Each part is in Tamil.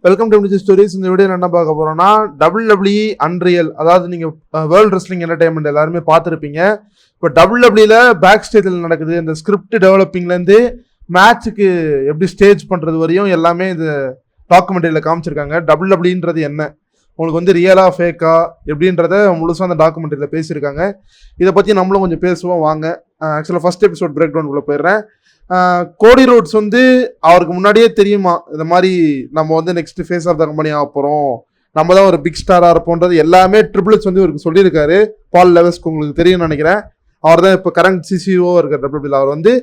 Welcome to music stories. இந்த வீடியோ என்ன பார்க்க போறோம்னா, WWE அன்ரியல், அதாவது நீங்க வேர்ல்ட் ரெஸ்லிங் என்டர்டைன்மெண்ட் எல்லாருமே பார்த்துருப்பீங்க. இப்போ WWEல பேக் ஸ்டேஜில் நடக்குது. இந்த ஸ்கிரிப்ட் டெவலப்பிங்லேருந்து மேட்சுக்கு எப்படி ஸ்டேஜ் பண்ணுறது வரையும் எல்லாமே இந்த டாக்குமெண்ட்ரியில் காமிச்சிருக்காங்க. WWEன்றது என்ன, உங்களுக்கு வந்து ரியலா ஃபேக்கா எப்படின்றத முழுசாக அந்த டாக்குமெண்ட்ரியில் பேசியிருக்காங்க. இதை பற்றி நம்மளும் கொஞ்சம் பேசுவோம் வாங்க. ஆக்சுவலாக ஃபர்ஸ்ட் எபிசோட் பிரேக் டவுனுக்குள்ளே போயிடுறேன். கோடி ரோட்ஸ் வந்து அவருக்கு முன்னாடியே தெரியுமா இந்த மாதிரி நம்ம வந்து next phase of the company ஆக போகிறோம், நம்ம தான் ஒரு பிக் ஸ்டாராக இருப்போன்றது எல்லாமே ட்ரிபிள்ஸ் வந்து இவருக்கு சொல்லியிருக்காரு. பால் லெவஸ்க்கு உங்களுக்கு தெரியும்னு நினைக்கிறேன். அவர் தான் இப்போ கரண்ட் சிசிஓ இருக்கார் WWE. அவர் வந்து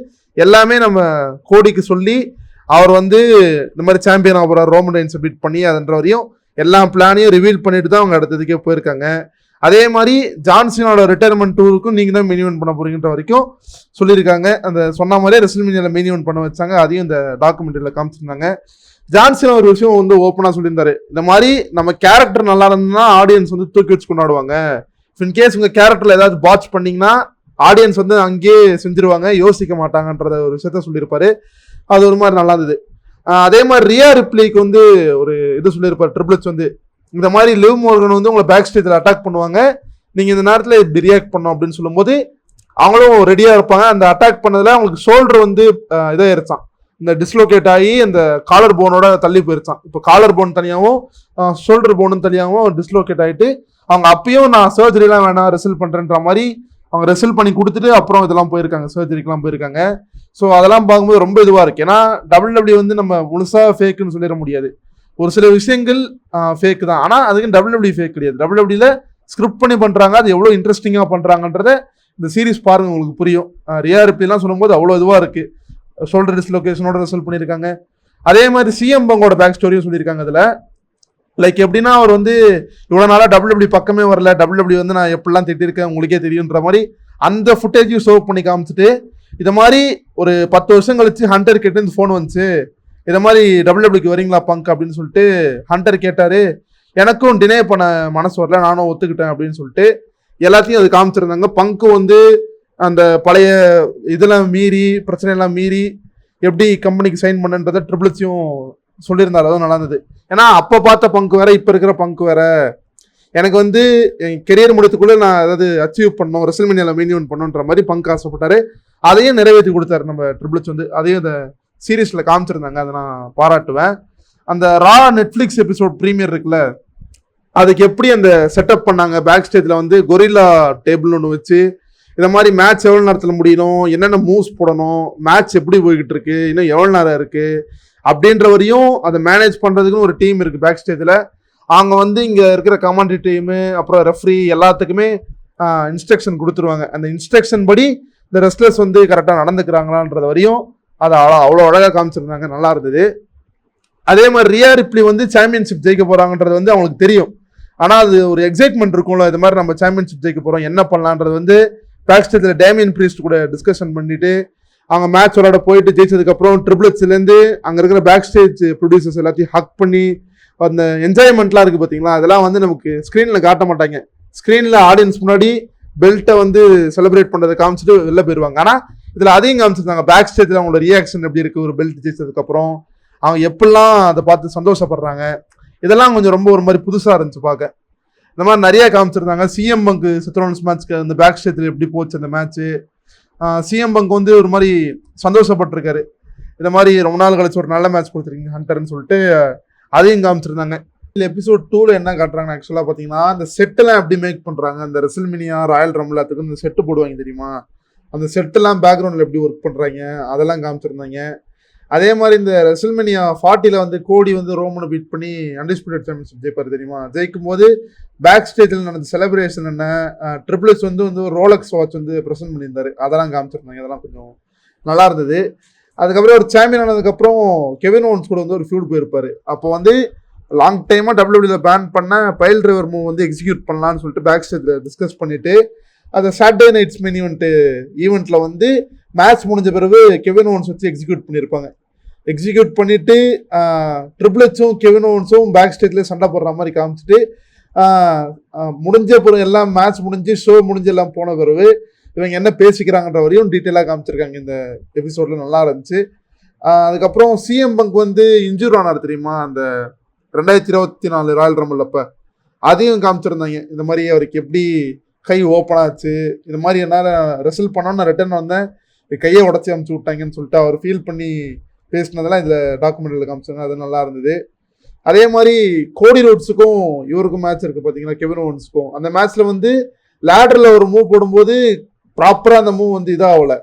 எல்லாமே நம்ம கோடிக்கு சொல்லி அவர் வந்து இந்த மாதிரி சாம்பியன் ஆக போகிறார், ரோமன் ரெயின்ஸை பீட் பண்ணி அதுன்ற வரையும் எல்லா பிளானையும் ரிவீல் பண்ணிட்டு தான் அவங்க அடுத்ததுக்கே போயிருக்காங்க. அதே மாதிரி ஜான்சினோட ரிட்டையர்மெண்ட் டூருக்கும் நீங்கள் தான் மெயின் ஈவென்ட் பண்ண போறீங்கன்ற வரைக்கும் சொல்லியிருக்காங்க. அந்த சொன்ன மாதிரியே ரெஸ்ல்மேனியால மெயின் ஈவென்ட் பண்ண வச்சாங்க. அதையும் இந்த டாக்குமெண்ட்ரியில் காமிச்சிருந்தாங்க. ஜான்சினா ஒரு விஷயம் வந்து ஓப்பனாக சொல்லியிருந்தாரு, இந்த மாதிரி நம்ம கேரக்டர் நல்லா இருந்ததுன்னா ஆடியன்ஸ் வந்து தூக்கி வச்சு கொண்டாடுவாங்க. இன்கேஸ் உங்கள் கேரக்டரில் ஏதாவது பாட்ச் பண்ணிங்கன்னா ஆடியன்ஸ் வந்து அங்கேயே செஞ்சிருவாங்க, யோசிக்க மாட்டாங்கன்றத ஒரு விஷயத்த சொல்லியிருப்பாரு. அது ஒரு மாதிரி நல்லா இருந்தது. அதே மாதிரி ரியா ரிப்ளிக்கு வந்து ஒரு இது சொல்லியிருப்பார் ட்ரிபிள்ஸ் வந்து, இந்த மாதிரி லிவ் மோர்கன் வந்து உங்களை பேக் ஸ்டேஜில் அட்டாக் பண்ணுவாங்க, நீங்கள் இந்த நேரத்தில் இப்படி ரியாக்ட் பண்ணோம் அப்படின்னு சொல்லும்போது அவங்களும் ரெடியாக இருப்பாங்க. அந்த அட்டாக் பண்ணதில் அவங்களுக்கு ஷோல்டர் வந்து இதாகிருச்சான், இந்த டிஸ்லோகேட் ஆகி அந்த காலர் போனோட தள்ளி போயிருச்சான். இப்போ காலர் போன் தனியாகவும் ஷோல்டர் போனும் தனியாகவும் டிஸ்லோகேட் ஆகிட்டு அவங்க அப்பயும் நான் சர்ஜரிலாம் வேணாம் ரெசில் பண்ணுறேன்ற மாதிரி அவங்க ரெசில் பண்ணி கொடுத்துட்டு அப்புறம் இதெல்லாம் போயிருக்காங்க, சர்ஜரிக்கெலாம் போயிருக்காங்க. ஸோ அதெல்லாம் பார்க்கும்போது ரொம்ப இதுவாக இருக்குது. ஏன்னா WWE வந்து நம்ம முழுசாக ஃபேக்குன்னு சொல்லிட முடியாது. ஒரு சில விஷயங்கள் ஃபேக் தான், ஆனால் அதுக்கு WWE ஃபேக் கிடையாது. WWEல ஸ்கிரிப்ட் பண்ணி பண்ணுறாங்க, அது எவ்வளோ இன்ட்ரெஸ்டிங்காக பண்ணுறாங்கன்றத இந்த சீரிஸ் பாருங்க உங்களுக்கு புரியும். ரியா ரிப்ளிலாம் சொல்லும்போது அவ்வளோ இதுவாக இருக்குது. ஷோல்டர் டிஸ்லோகேஷனோட ரிசல்ட் பண்ணியிருக்காங்க. அதே மாதிரி சிஎம் பங்கோட பேக் ஸ்டோரியும் சொல்லியிருக்காங்க. அதில் லைக் எப்படின்னா அவர் வந்து இவ்வளோ நாளாக WWE பக்கமே வரல, WWE வந்து நான் எப்படிலாம் திட்டிருக்கேன் உங்களுக்கே தெரியுன்ற மாதிரி அந்த ஃபுட்டேஜையும் ஷோ பண்ணி காமிச்சிட்டு, இதை மாதிரி ஒரு 10 வருஷம் கழிச்சு ஹண்டர் கிட்ட இந்த ஃபோன் வந்துச்சு, இதை மாதிரி WWEக்கு வரீங்களா பங்க் அப்படின்னு சொல்லிட்டு ஹண்டர் கேட்டாரு. எனக்கும் டினே பண்ண மனசு வரல, நானும் ஒத்துக்கிட்டேன் அப்படின்னு சொல்லிட்டு எல்லாத்தையும் அது காமிச்சிருந்தாங்க. பங்கு வந்து அந்த பழைய இதெல்லாம் மீறி பிரச்சனையெல்லாம் மீறி எப்படி கம்பெனிக்கு சைன் பண்ணுன்றதை ட்ரிபிள்ஸையும் சொல்லியிருந்தாரு. அதுவும் நல்லா இருந்தது. ஏன்னா அப்போ பார்த்த பங்கு வேற, இப்போ இருக்கிற பங்கு வேற. எனக்கு வந்து என் கெரியர் முடித்துக்குள்ளே நான் அதாவது அச்சீவ் பண்ணணும், ரெஸ்ல்மேனியால மெயின் ஈவென்ட் பண்ணணுன்ற மாதிரி பங்கு ஆசைப்பட்டாரு. அதையும் நிறைவேற்றி கொடுத்தாரு நம்ம ட்ரிபிள்ஸ் வந்து. அதையும் இந்த சீரீஸில் காமிச்சிருந்தாங்க, அதை நான் பாராட்டுவேன். அந்த ரா நெட்ஃப்ளிக்ஸ் எபிசோட் ப்ரீமியர் இருக்குல்ல, அதுக்கு எப்படி அந்த செட்டப் பண்ணாங்க பேக் ஸ்டேஜில் வந்து கொரில்லா டேபிள் ஒன்று வச்சு இந்த மாதிரி மேட்ச் எவ்வளோ நேரத்தில் முடியணும், என்னென்ன மூவ்ஸ் போடணும், மேட்ச் எப்படி போய்கிட்டு இருக்கு, இன்னும் எவ்வளோ நேரம் இருக்குது அப்படின்ற வரையும் அதை மேனேஜ் பண்ணுறதுக்குன்னு ஒரு டீம் இருக்குது பேக் ஸ்டேஜில். அவங்க வந்து இங்கே இருக்கிற கமாண்ட்ரி டீமு அப்புறம் ரெஃப்ரி எல்லாத்துக்குமே இன்ஸ்ட்ரக்ஷன் கொடுத்துருவாங்க. அந்த இன்ஸ்ட்ரக்ஷன் படி இந்த ரெஸ்லர்ஸ் வந்து கரெக்டாக நடந்துக்கிறாங்களான்றது வரையும் அதை அவ்வளோ அழகாக காமிச்சிருந்தாங்க, நல்லா இருந்தது. அதே மாதிரி ரியா ரிப்ளி வந்து சாம்பியன்ஷிப் ஜெயிக்க போகிறாங்கன்றது வந்து அவங்களுக்கு தெரியும். ஆனால் அது ஒரு எக்ஸைட்மெண்ட் இருக்கும்ல, இது மாதிரி நம்ம சாம்பியன்ஷிப் ஜெயிக்க போகிறோம் என்ன பண்ணலான்றது வந்து பேக் ஸ்டேஜில் டேமியன் ப்ரீஸ்ட் கூட டிஸ்கஷன் பண்ணிட்டு அவங்க மேட்ச் விளையாட போயிட்டு ஜெயிச்சதுக்கப்புறம் ட்ரிபிள்ஸ்லேருந்து அங்கே இருக்கிற பேக் ஸ்டேஜ் ப்ரொடியூசர்ஸ் எல்லாத்தையும் ஹக் பண்ணி அந்த என்ஜாய்மெண்ட்லாம் இருக்குது பார்த்தீங்களா, அதெல்லாம் வந்து நமக்கு ஸ்க்ரீனில் காட்ட மாட்டாங்க. ஸ்க்ரீனில் ஆடியன்ஸ் முன்னாடி பெல்ட்டை வந்து செலிப்ரேட் பண்ணுறதை காமிச்சிட்டு வெளில போயிடுவாங்க. ஆனால் இதில் அதையும் காமிச்சிருந்தாங்க, பேக் ஸ்டேஜில் அவங்களோட ரியாக்ஷன் எப்படி இருக்குது ஒரு பெல்ட் ஜெயிச்சதுக்கப்புறம், அவங்க எப்படிலாம் அதை பார்த்து சந்தோஷப்படுறாங்க. இதெல்லாம் கொஞ்சம் ரொம்ப ஒரு மாதிரி புதுசாக இருந்துச்சு பார்க்க. இந்த மாதிரி நிறையா காமிச்சிருந்தாங்க. சிஎம் பங்கு சித்ரோன்ஸ் மேட்ச்க்கு அந்த பேக் ஸ்டேஜில் எப்படி போச்சு அந்த மேட்ச்சு. சிஎம் பங்கு வந்து ஒரு மாதிரி சந்தோஷப்பட்டிருக்காரு, இந்த மாதிரி ரொம்ப நாள் கழிச்சு ஒரு நல்ல மேட்ச் கொடுத்துருக்கீங்க ஹண்டர்னு சொல்லிட்டு அதையும் காமிச்சிருந்தாங்க. இல்லை எபிசோட் 2ல் என்ன காட்டுறாங்க ஆக்சுவலாக பார்த்தீங்கன்னா, அந்த செட்டெல்லாம் எப்படி மேக் பண்ணுறாங்க, அந்த ரெஸ்ல்மேனியா ராயல் ரம்பிள் அதுக்கு இந்த செட்டு போடுவாங்க தெரியுமா, அந்த செட்டெல்லாம் பேக்ரவுண்டில் எப்படி ஒர்க் பண்ணுறாங்க அதெல்லாம் காமிச்சிருந்தாங்க. அதே மாதிரி இந்த ரெஸ்ல்மேனியா 40ல் வந்து கோடி வந்து ரோமனை பீட் பண்ணி அன்டிஸ்பியூட்டட் சாம்பியன்ஷிப் ஜெயிப்பார் தெரியுமா. ஜெயிக்கும் போது பேக் ஸ்டேஜில் நடந்த செலிப்ரேஷன் என்ன, ட்ரிபிள்ஸ் வந்து ஒரு ரோலக்ஸ் வாட்ச் வந்து ப்ரெசென்ட் பண்ணியிருந்தாரு, அதெல்லாம் காமிச்சிருந்தாங்க. அதெல்லாம் கொஞ்சம் நல்லா இருந்தது. அதுக்கப்புறம் ஒரு சாம்பியன் ஆனதுக்கப்புறம் கெவின் ஓவன்ஸ் கூட வந்து ஒரு ஃபியூட் போயிருப்பார். அப்போ வந்து லாங் டைமாக WWEல பேன் பண்ண பைல் டிரைவர் மூவ் வந்து எக்ஸிக்யூட் பண்ணலான்னு சொல்லிட்டு பேக் ஸ்டேஜில் டிஸ்கஸ் பண்ணிவிட்டு அந்த சாட்டர்டே நைட்ஸ் மெயின் ஈவெண்ட்டில் வந்து மேட்ச் முடிஞ்ச பிறகு கெவின் ஓவன்ஸ் வச்சு எக்ஸிக்யூட் பண்ணியிருப்பாங்க. எக்ஸிக்யூட் பண்ணிவிட்டு ட்ரிபிள்ஸும் கெவின் ஓவன்ஸும் பேக் ஸ்டேஜ்லேயே சண்டை போடுற மாதிரி காமிச்சிட்டு முடிஞ்ச பிறகு எல்லாம் மேட்ச் முடிஞ்சு ஷோ முடிஞ்சு எல்லாம் போன பிறகு இவங்க என்ன பேசிக்கிறாங்கன்ற வரையும் டீட்டெயிலாக காமிச்சிருக்காங்க இந்த எபிசோடில், நல்லா இருந்துச்சு. அதுக்கப்புறம் சிஎம் பங்க் வந்து இன்ஜூர் ஆனார் தெரியுமா, அந்த 2024 ராயல் ரம்பிள் அப்போ அதையும் காமிச்சிருந்தாங்க. இந்த மாதிரி அவருக்கு எப்படி கை ஓப்பன் ஆச்சு, இது மாதிரி என்னால் ரெசல் பண்ணோன்னு நான் ரிட்டர்ன் வந்தேன், கையை உடச்சி அமுச்சு விட்டாங்கன்னு சொல்லிட்டு அவர் ஃபீல் பண்ணி பேசினதெல்லாம் இதில் டாக்குமெண்ட்ரியில் காமிச்சாங்க. அது நல்லா இருந்தது. அதே மாதிரி கோடி ரோட்ஸுக்கும் இவருக்கும் மேட்ச் இருக்குது பார்த்தீங்கன்னா, கெவின் ஓவன்ஸுக்கும். அந்த மேட்ச்சில் வந்து லேடரில் ஒரு மூவ் போடும்போது ப்ராப்பராக அந்த மூவ் வந்து இதாகலை,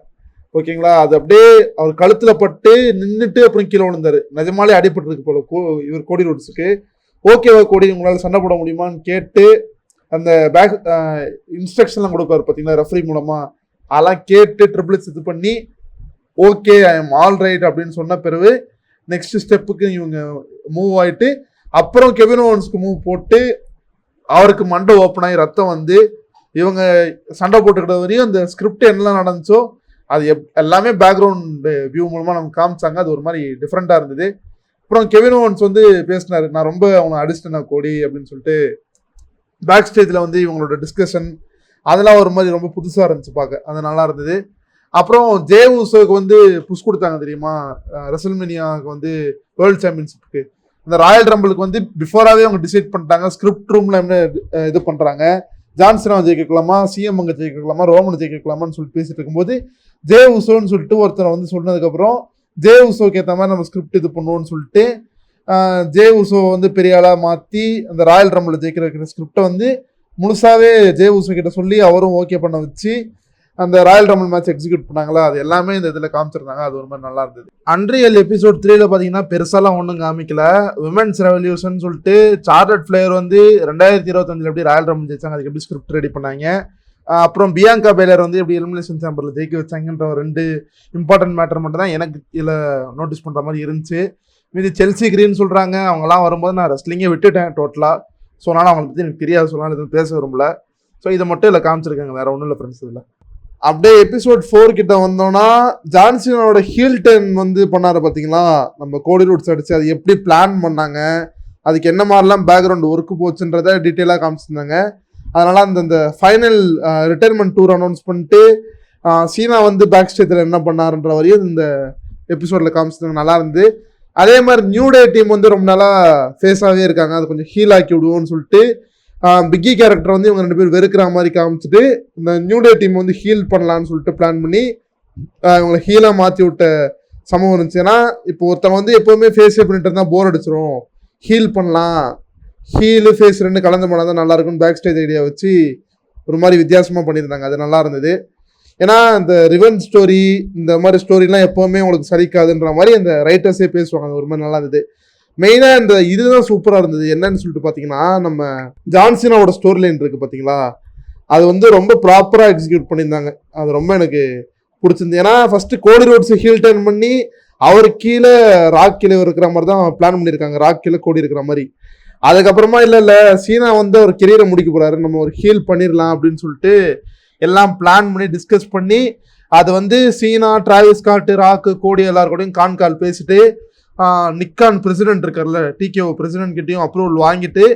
ஓகேங்களா. அது அப்படியே அவர் கழுத்தில் பட்டு நின்றுட்டு அப்புறம் கீழே விழுந்தார். நிஜமாலே அடிபட்டுருக்கு போல இவர் கோடி ரோட்ஸுக்கு. ஓகேவா கோடி, உங்களால் சண்டை போட முடியுமான்னு கேட்டு அந்த பேக் இன்ஸ்ட்ரக்ஷன்லாம் கொடுப்பாரு பார்த்தீங்கன்னா ரெஃபரி மூலமாக, அதெல்லாம் கேட்டு ட்ரிபிள்ஸ் இது பண்ணி okay I am all right அப்படின்னு சொன்ன பிறகு நெக்ஸ்ட் ஸ்டெப்புக்கு இவங்க மூவ் ஆகிட்டு அப்புறம் கெவின் ஓவன்ஸ்க்கு மூவ் போட்டு அவருக்கு மண்டை ஓப்பன் ஆகி ரத்தம் வந்து இவங்க சண்டை போட்டுக்கிட்ட வரையும் அந்த ஸ்கிரிப்ட் என்னெல்லாம் நடந்துச்சோ அது எல்லாமே பேக்ரவுண்ட் வியூ மூலமாக நமக்கு காமிச்சாங்க. அது ஒரு மாதிரி டிஃப்ரெண்ட்டாக இருந்தது. அப்புறம் கெவின் ஓவன்ஸ் வந்து பேசினார், நான் ரொம்ப அவனை அடிச்சிட்டேன் கோடி அப்படின்னு சொல்லிட்டு. பேக் ஸ்டேஜில் வந்து இவங்களோட டிஸ்கஷன் அதெல்லாம் ஒரு மாதிரி ரொம்ப புதுசாக இருந்துச்சு பார்க்க, அது நல்லா இருந்தது. அப்புறம் ஜே ஊசோக்கு வந்து புஷ் கொடுத்தாங்க தெரியுமா, ரெசல்மேனியாவுக்கு வந்து வேர்ல்டு சாம்பியன்ஷிப்புக்கு. அந்த ராயல் ரம்பிளுக்கு வந்து பிஃபோராகவே அவங்க டிசைட் பண்ணிட்டாங்க ஸ்கிரிப்ட் ரூமில் என்ன இது பண்ணுறாங்க, ஜான்சனாவை ஜெயிக்கலாமா, சிஎம் அங்கே ஜெயிக்கலாமா, ரோமனை ஜெயிக்கலாமான்னு சொல்லிட்டு பேசிட்டு இருக்கும்போது ஜே ஊசோன்னு சொல்லிட்டு ஒருத்தரை வந்து சொன்னதுக்கப்புறம் ஜே ஊசோக்கு ஏற்ற மாதிரி நம்ம ஸ்கிரிப்ட் இது பண்ணுவோம்னு சொல்லிட்டு ஜே ஊசோ வந்து பெரிய ஆளாக மாற்றி அந்த ராயல் ரம்பிள் ஜெயிக்கிற ஸ்கிரிப்டை வந்து முழுசாகவே ஜே ஊசோ கிட்ட சொல்லி அவரும் ஓகே பண்ண வச்சு அந்த ராயல் ரம்பிள் மேட்ச் எக்ஸிக்யூட் பண்ணாங்களா, அது எல்லாமே இந்த இதில் காமிச்சிருந்தாங்க. அது ஒரு மாதிரி நல்லா இருந்தது. அன்ரியல் எபிசோட் 3ல பார்த்தீங்கன்னா பெருசாலாம் ஒன்றும் காமிக்கல. விமென்ஸ் ரெவல்யூஷன் சொல்லிட்டு சார்லட் ஃபிளேர் வந்து 2025 எப்படி ராயல் ரம்பிள் ஜெயிச்சாங்க, அதுக்கு எப்படி ஸ்கிரிப்ட் ரெடி பண்ணாங்க. அப்புறம் பியாங்கா பேலர் வந்து எப்படி எலிமினேஷன் சாம்பரில் ஜெயிக்க வச்சாங்கன்ற 2 இம்பார்ட்டன்ட் மேட்டர் மட்டும் தான் எனக்கு இதில் நோட்டீஸ் பண்ணுற மாதிரி இருந்துச்சு. மீதி செல்சி கிரீன் சொல்கிறாங்க, அவங்களாம் வரும்போது நான் ரெஸ்லிங்கே விட்டுட்டேன் டோட்டலாக. ஸோ அதனால் அவங்களை பற்றி எனக்கு தெரியாது, சொன்னாலும் எதுவும் பேச விரும்பல. ஸோ இதை மட்டும் இல்லை காமிச்சிருக்காங்க, வேறு ஒன்றும் இல்லை ஃப்ரெண்ட்ஸ். இதில் அப்படியே எபிசோட் 4 கிட்ட வந்தோம்னா ஜான்சனோட ஹீல் டர்ன் வந்து பண்ணாரு பார்த்தீங்களா, நம்ம கோடி ரூட்ஸ் அடிச்சு அது எப்படி பிளான் பண்ணாங்க, அதுக்கு என்ன மாதிரிலாம் பேக்ரவுண்ட் ஒர்க்கு போச்சுன்றதை டீட்டெயிலாக காமிச்சிருந்தாங்க. அதனால் அந்த ஃபைனல் ரிட்டைர்மெண்ட் டூர் அனௌன்ஸ் பண்ணிட்டு சீனா வந்து பேக் ஸ்டேஜில் என்ன பண்ணாருன்ற வரையும் இந்த எபிசோடில் காமிச்சிருந்தாங்க, நல்லா இருந்து. அதே மாதிரி நியூ டே டீம் வந்து ரொம்ப நாளாக ஃபேஸாகவே இருக்காங்க, அது கொஞ்சம் ஹீல் ஆக்கி விடுவோம்னு சொல்லிட்டு பிக்கி கேரக்டர் வந்து இவங்க 2 பேர் வெறுக்கிற மாதிரி காமிச்சிட்டு இந்த நியூ டே டீம் வந்து ஹீல் பண்ணலான்னு சொல்லிட்டு பிளான் பண்ணி இவங்களை ஹீலாக மாற்றி விட்ட சம்பவம் இருந்துச்சு. ஏன்னா இப்போ ஒருத்தவங்க வந்து எப்போவுமே ஃபேஸே பண்ணிட்டு இருந்தால் போர் அடிச்சிடும், ஹீல் பண்ணலாம், ஹீலு ஃபேஸ் 2 கலந்து போனால் தான் நல்லாயிருக்கும்னு பேக் ஸ்டேஜ் ஐடியா வச்சு ஒரு மாதிரி வித்தியாசமாக பண்ணியிருந்தாங்க. அது நல்லா இருந்தது. ஏன்னா இந்த ரிவெஞ்ச் ஸ்டோரி இந்த மாதிரி ஸ்டோரிலாம் எப்போவுமே உங்களுக்கு சரிக்காதுன்ற மாதிரி அந்த ரைட்டர்ஸே பேசுவாங்க, அது ஒரு மாதிரி நல்லா இருந்தது. மெயினாக இந்த இதுதான் சூப்பராக இருந்தது. என்னன்னு சொல்லிட்டு பார்த்தீங்கன்னா நம்ம ஜான்சனாவோட ஸ்டோரி லைன் இருக்குது பார்த்தீங்களா, அது வந்து ரொம்ப ப்ராப்பராக எக்ஸிக்யூட் பண்ணியிருந்தாங்க. அது ரொம்ப எனக்கு பிடிச்சிருந்து. ஏன்னா ஃபஸ்ட்டு கோடி ரோட்ஸ் ஹீல் டர்ன் பண்ணி அவர் கீழே ராக் கீழே இருக்கிற மாதிரி தான் பிளான் பண்ணியிருக்காங்க, ராக் கீழே கோடி இருக்கிற மாதிரி. அதுக்கப்புறமா இல்லை சீனா வந்து ஒரு கெரியரை முடிக்க போகிறாரு, நம்ம ஒரு ஹீல் பண்ணிடலாம் அப்படின்னு சொல்லிட்டு எல்லாம் பிளான் பண்ணி டிஸ்கஸ் பண்ணி அது வந்து சீனா, டிராவிஸ் ஸ்காட், ராக்கு, கோடி எல்லாருக்கூடையும் கால் பேசிட்டு நிக்கான் பிரசிடென்ட் இருக்கார்ல டிகேஓ பிரசிடென்ட் கிட்டையும் அப்ரூவல் வாங்கிட்டு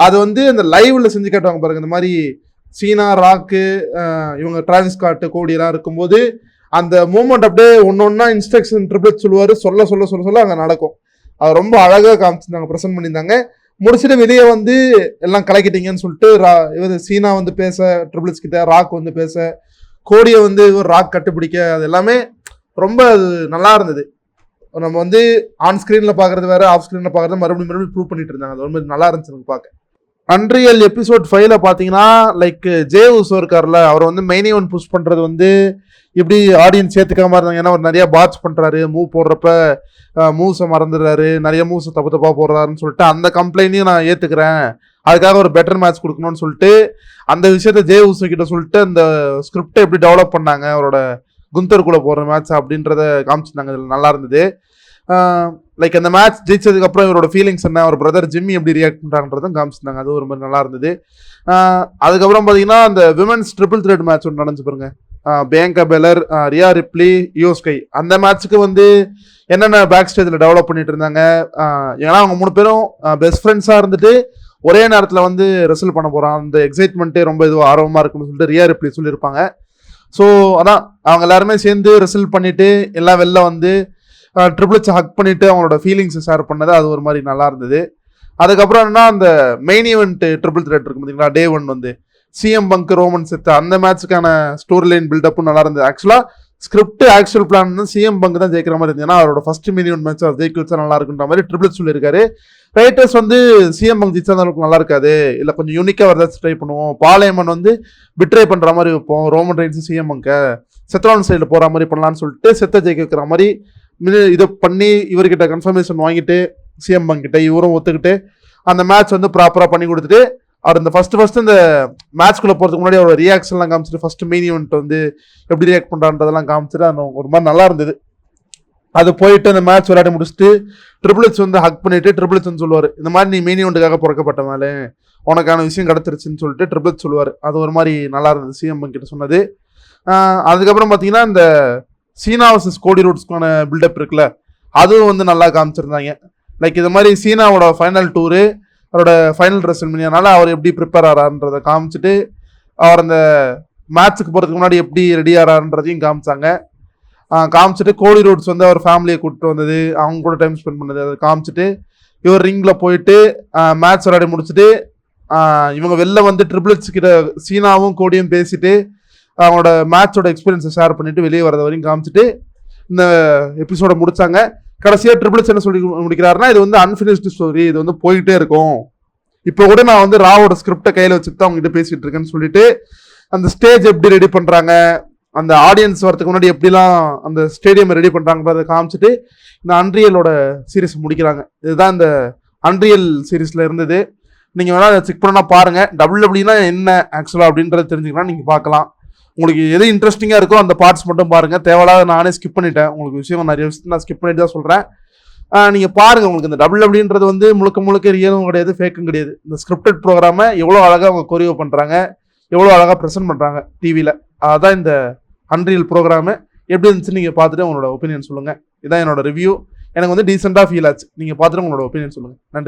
அது வந்து அந்த லைவ்ல செஞ்சு காட்டுவாங்க பாருங்க. இந்த மாதிரி சீனா, ராக்கு, இவங்க டிராவிஸ் ஸ்காட், கோடி எல்லாம் இருக்கும்போது அந்த மூமெண்ட் அப்படியே ஒன்னொன்னா இன்ஸ்ட்ரக்ஷன் ட்ரிபிள் சொல்லுவார், சொல்ல அங்கே நடக்கும். அது ரொம்ப அழகாக காமிச்சிருந்தாங்க, ப்ரெசென்ட் பண்ணியிருந்தாங்க. முடிச்சுட்டு வெளியே வந்து எல்லாம் கலக்கிட்டீங்கன்னு சொல்லிட்டு இவர் சீனா வந்து பேச ட்ரிபிள்ஸ் கிட்ட, ராக் வந்து பேச, கோடியை வந்து இவர் ராக் கட்டுப்பிடிக்க, அது எல்லாமே ரொம்ப அது நல்லா இருந்தது. நம்ம வந்து ஆன் ஸ்க்ரீனில் பார்க்குறது வேறு, ஆஃப் ஸ்க்ரீனில் பார்க்குறது மறுபடியும் ப்ரூவ் பண்ணிட்டு இருந்தாங்க. அது ரொம்ப நல்லா இருந்துச்சு எனக்கு பார்க்க. அன்ரியல் எபிசோட் 5ல பார்த்தீங்கன்னா லைக் ஜே ஊசோ இருக்கார்ல, அவர் வந்து மெயின் ஈவென்ட் புஷ் பண்ணுறது வந்து இப்படி ஆடியன்ஸ் சேர்த்துக்காம இருந்தாங்க. ஏன்னா அவர் நிறைய பாட்ச் பண்ணுறாரு, மூவ் போடுறப்ப மூவ்ஸை மறந்துடுறாரு, நிறைய மூவ்ஸை தப்பாக போடுறாருன்னு சொல்லிட்டு அந்த கம்ப்ளைண்ட்டையும் நான் ஏற்றுக்கிறேன், அதுக்காக ஒரு பெட்டர் மேட்ச் கொடுக்கணும்னு சொல்லிட்டு அந்த விஷயத்த ஜே ஊசோ கிட்ட சொல்லிட்டு அந்த ஸ்கிரிப்டை எப்படி டெவலப் பண்ணாங்க அவரோட குந்தர் கூட போடுற மேட்ச் அப்படின்றத காமிச்சிருந்தாங்க. இதில் நல்லா இருந்தது. லைக் அந்த மேட்ச் ஜெயிச்சதுக்கப்புறம் இவரோட ஃபீலிங்ஸ் என்ன, அவர் பிரதர் ஜிம்மி எப்படி ரியாக்ட் பண்ணுறாங்கன்றதும் காமிச்சிருந்தாங்க. அது ஒரு மாதிரி நல்லா இருந்தது. அதுக்கப்புறம் பார்த்தீங்கன்னா அந்த விமென்ஸ் ட்ரிபிள் த்ரெட் மேட்ச் ஒன்று நடந்துச்சு பாருங்க, பியாங்கா பெலர், ரியா ரிப்ளி, யோ ஸ்கை. அந்த மேட்ச்சுக்கு வந்து என்னென்ன பேக் ஸ்டேஜில் டெவலப் பண்ணிட்டு இருந்தாங்க, ஏன்னா அவங்க 3 பேரும் பெஸ்ட் ஃப்ரெண்ட்ஸாக இருந்துட்டு ஒரே நேரத்தில் வந்து ரெசல் பண்ண போகிறான், அந்த எக்ஸைட்மெண்ட்டே ரொம்ப இதுவாக ஆர்வமாக இருக்குன்னு சொல்லிட்டு ரியா ரிப்ளி சொல்லியிருப்பாங்க. ஸோ அதான் அவங்க எல்லாருமே சேர்ந்து ரெசல் பண்ணிட்டு எல்லாம் வெளில வந்து ட்ரிபிள் ஹக் பண்ணிட்டு அவங்களோட ஃபீலிங்ஸை ஷேர் பண்ணது, அது ஒரு மாதிரி நல்லா இருந்தது. அதுக்கப்புறம் என்னன்னா அந்த மெயின் ஈவெண்ட் ட்ரிபிள் த்ரெட் இருக்கு பார்த்தீங்களா, டே 1 வந்து சிஎம் பங்க் ரோமன் செத்து அந்த மேட்சுக்கான ஸ்டோரி லைன் பில்டப்பும் நல்லா இருந்தது. ஆக்சுவலா ஸ்கிரிப்ட் ஆக்சுவல் பிளான் வந்து சிஎம் பங்க் தான் ஜெயிக்கிற மாதிரி இருந்தது. ஏன்னா அவரோட ஃபர்ஸ்ட் மினி ஒன் மேட்ச் அவர் ஜெயிக்க வச்சா நல்லா இருக்குன்ற மாதிரி ட்ரிபிள் சொல்லியிருக்காரு. ரைட்டர்ஸ் வந்து சிஎம் பங்க் ஜெயிச்சா அளவுக்கு நல்லா இருக்காது, இல்லை கொஞ்சம் யூனிக்காக வரதாச்சும் ட்ரை பண்ணுவோம், பாலையமன் வந்து பிட்ரே பண்ணுற மாதிரி வைப்போம், ரோமன் ரைன்ஸ் சிஎம் பங்கை செத்ரான் சைடில் போகிற மாதிரி பண்ணலான்னு சொல்லிட்டு செத்த ஜெயிக்க வைக்கிற மாதிரி இதை பண்ணி இவர்கிட்ட கன்ஃபர்மேஷன் வாங்கிட்டு சிஎம் பங்க் கிட்ட இவரும் ஒத்துக்கிட்டு அந்த மேட்ச் வந்து ப்ராப்பராக பண்ணி கொடுத்துட்டு அவர் இந்த ஃபர்ஸ்ட் இந்த மேட்ச்குள்ளே போகிறதுக்கு முன்னாடி அவரோட ரியாக்ஷன்லாம் காமிச்சிட்டு ஃபர்ஸ்ட் மெயின் ஈவெண்ட் வந்து எப்படி ரியாக்ட் பண்ணுறான்றதெல்லாம் காமிச்சிட்டு அது ஒரு மாதிரி நல்லா இருந்தது. அது போயிட்டு அந்த மேட்ச் விளையாடி முடிச்சுட்டு ட்ரிபிள் எச் வந்து ஹக் பண்ணிட்டு ட்ரிபிள் எச் சொல்லுவார், இந்த மாதிரி நீ மெயின் ஈவெண்ட்டுக்காக பிறக்கப்பட்ட மேலே உனக்கான விஷயம் கிடச்சிருச்சுன்னு சொல்லிட்டு ட்ரிபிள் எச் சொல்லுவார். அது ஒரு மாதிரி நல்லா இருந்தது சிஎம் கிட்ட சொன்னது. அதுக்கப்புறம் பார்த்தீங்கன்னா இந்த சீனா வர்சஸ் கோடி ரோட்ஸ்க்கான பில்டப் இருக்குல்ல, அதுவும் வந்து நல்லா காமிச்சிருந்தாங்க. லைக் இது மாதிரி சீனாவோட ஃபைனல் டூரு, அவரோட ஃபைனல் ரெஸ்ல்மேனியானால அவர் எப்படி ப்ரிப்பேர் ஆறான்றதை காமிச்சிட்டு அவர் அந்த மேட்ச்சுக்கு போகிறதுக்கு முன்னாடி எப்படி ரெடி ஆறான்றதையும் காமிச்சிட்டு கோடி ரோட்ஸ் வந்து அவர் ஃபேமிலியை கூப்பிட்டு வந்தது, அவங்க கூட டைம் ஸ்பெண்ட் பண்ணது அதை காமிச்சிட்டு இவர் ரிங்கில் போயிட்டு மேட்ச் விளையாடி முடிச்சுட்டு இவங்க வெளில வந்து ட்ரிபிள் எச் கிட்ட சீனாவும் கோடியும் பேசிட்டு அவங்களோட மேட்சோட எக்ஸ்பீரியன்ஸை ஷேர் பண்ணிட்டு வெளியே வரது வரையும் காமிச்சிட்டு இந்த எபிசோட முடிச்சாங்க. கடைசியாக ட்ரிபிள் எச் என்ன சொல்லி முடிக்கிறாருன்னா, இது வந்து அன்ஃபினிஷ்டு ஸ்டோரி, இது வந்து போயிட்டே இருக்கும், இப்போ கூட நான் வந்து ராவோட ஸ்கிரிப்டை கையில் வச்சுட்டு தான் அவங்ககிட்ட பேசிட்டு இருக்கேன்னு சொல்லிட்டு அந்த ஸ்டேஜ் எப்படி ரெடி பண்ணுறாங்க, அந்த ஆடியன்ஸ் வரதுக்கு முன்னாடி எப்படிலாம் அந்த ஸ்டேடியம் ரெடி பண்ணுறாங்கிறத காமிச்சிட்டு இந்த அன்ரியலோட சீரீஸ் முடிக்கிறாங்க. இதுதான் இந்த அன்ரியல் சீரீஸில் இருந்தது. நீங்கள் வேணால் செக் பண்ணால் பாருங்கள். டபிள்யூடபிள்யூனா என்ன ஆக்சுவலாக அப்படின்றத தெரிஞ்சுக்கலாம், நீங்கள் பார்க்கலாம். உங்களுக்கு எது இன்ட்ரெஸ்டிங்காக இருக்கோ அந்த பார்ட்ஸ் மட்டும் பாருங்கள். தேவையில்லாத நானே ஸ்கிப் பண்ணிட்டேன், உங்களுக்கு விஷயம் நிறைய விஷயம் நான் ஸ்கிப் பண்ணிட்டு தான் சொல்கிறேன். நீங்கள் பாருங்கள். உங்களுக்கு இந்த டபிள்யூடபிள்யூன்றது வந்து முழுக்க ரியலும் கிடையாது, ஃபேக்கும் கிடையாது. இந்த ஸ்கிரிப்டட் ப்ரோக்ராமை எவ்வளோ அழகாக அவங்க கொரியோ பண்ணுறாங்க, எவ்வளோ அழகாக ப்ரெசென்ட் பண்ணுறாங்க டிவியில். அதான் இந்த அன்ரியல் ப்ரோக்ராமு. எப்படி இருந்துச்சுன்னு நீங்கள் பார்த்துட்டு உங்களோட ஒப்பீனியன் சொல்லுங்கள். இதான் என்னோட ரிவ்யூ. எனக்கு வந்து டீசெண்டாக ஃபீல் ஆச்சு. நீங்கள் பார்த்துட்டு உங்களோட ஒப்பீனியன் சொல்லுங்கள். நன்றி.